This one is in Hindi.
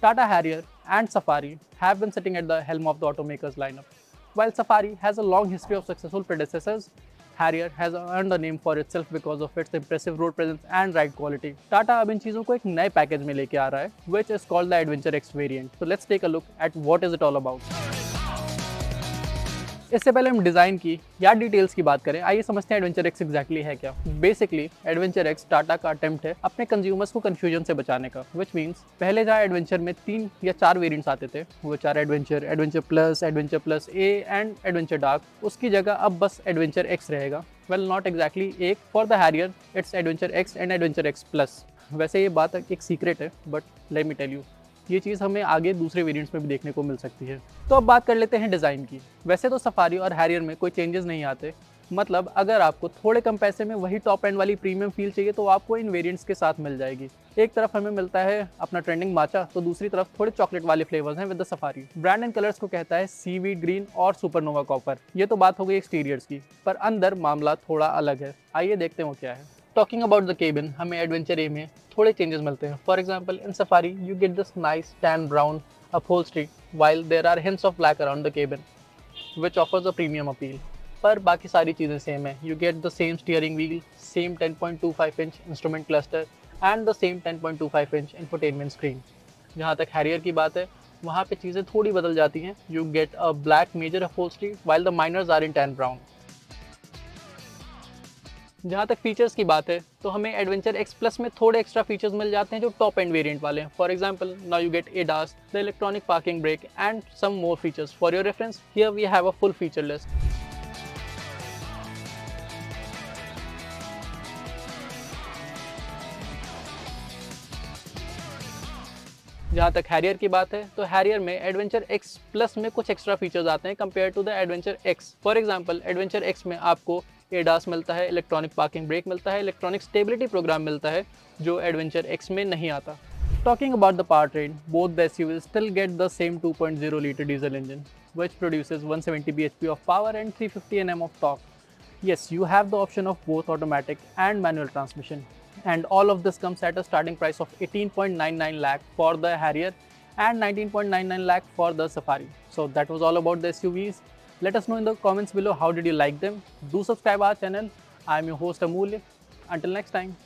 Tata Harrier and Safari have been sitting at the helm of the automaker's lineup. While Safari has a long history of successful predecessors, Harrier has earned a name for itself because of its impressive road presence and ride quality. Tata अब इन चीज़ों को एक नए पैकेज में लेके आ रहा है, which is called the Adventure X variant. So let's take a look at what is it all about. इससे पहले हम डिज़ाइन की या डिटेल्स की बात करें, आइए समझते हैं एडवेंचर एक्स एग्जैक्टली है क्या। बेसिकली एडवेंचर एक्स टाटा का अटेम्प्ट है अपने कंज्यूमर्स को कन्फ्यूजन से बचाने का, विच मीन्स पहले जहाँ एडवेंचर में 3 या 4 वेरिएंट्स आते थे, वो 4 adventure, adventure plus A and adventure dark, उसकी जगह अब बस एडवेंचर एक्स रहेगा। वेल नॉट एग्जैक्टली एक, for the Harrier it's adventure X and adventure X plus. वैसे ये बात एक सीक्रेट है, but let me tell you, ये चीज़ हमें आगे दूसरे वेरिएंट्स में भी देखने को मिल सकती है। तो अब बात कर लेते हैं डिज़ाइन की। वैसे तो सफारी और हैरियर में कोई चेंजेस नहीं आते, मतलब अगर आपको थोड़े कम पैसे में वही टॉप एंड वाली प्रीमियम फील चाहिए तो आपको इन वेरिएंट्स के साथ मिल जाएगी। एक तरफ हमें मिलता है अपना ट्रेंडिंग माचा, तो दूसरी तरफ थोड़े चॉकलेट वाले फ्लेवर्स हैं with the safari. Brand and colours को कहता है सीवीड ग्रीन और सुपरनोवा कॉपर। ये तो बात हो गई एक्सटीरियर्स की, पर अंदर मामला थोड़ा अलग है। आइए देखते हैं वो क्या है। टॉकिंग अबाउट द केबिन, हमें एडवेंचर ए में थोड़े चेंजेस मिलते हैं। For example in safari you get this nice tan brown upholstery while there are hints of black around the cabin which offers a premium appeal, पर बाकी सारी चीज़ें सेम है। You get the same steering wheel, same 10.25 inch instrument cluster and the same 10.25 inch infotainment screen। जहाँ तक हैरियर की बात है वहाँ पे चीज़ें थोड़ी बदल जाती हैं। You get a black major upholstery while the minors are in tan brown। जहाँ तक फीचर्स की बात है तो हमें एडवेंचर एक्स प्लस में थोड़े एक्स्ट्रा फीचर्स मिल जाते हैं जो टॉप एंड वेरिएंट वाले हैं। For example now you get ADAS, the electronic parking brake and some more features. For your reference here we have a full feature list. जहाँ तक हैरियर की बात है तो हैरियर में एडवेंचर एक्स प्लस में कुछ एक्स्ट्रा फीचर्स आते हैं compare to the adventure X. For example adventure X में आपको ADAS मिलता है, इलेक्ट्रॉनिक पार्किंग ब्रेक मिलता है, इलेक्ट्रॉनिक स्टेबिलिटी प्रोग्राम मिलता है, जो एडवेंचर एक्स में नहीं आता। Talking about the powertrain, both the SUVs still get the same 2.0 liter diesel engine, which produces 170 bhp of power and 350 Nm of torque. Yes, you have the option of both automatic and manual transmission, and all of this comes at a starting price of 18.99 lakh for the Harrier and 19.99 lakh for the Safari. So that was all about the SUVs. Let us know in the comments below how did you like them. Do subscribe our channel. I am your host Amulya. Until next time.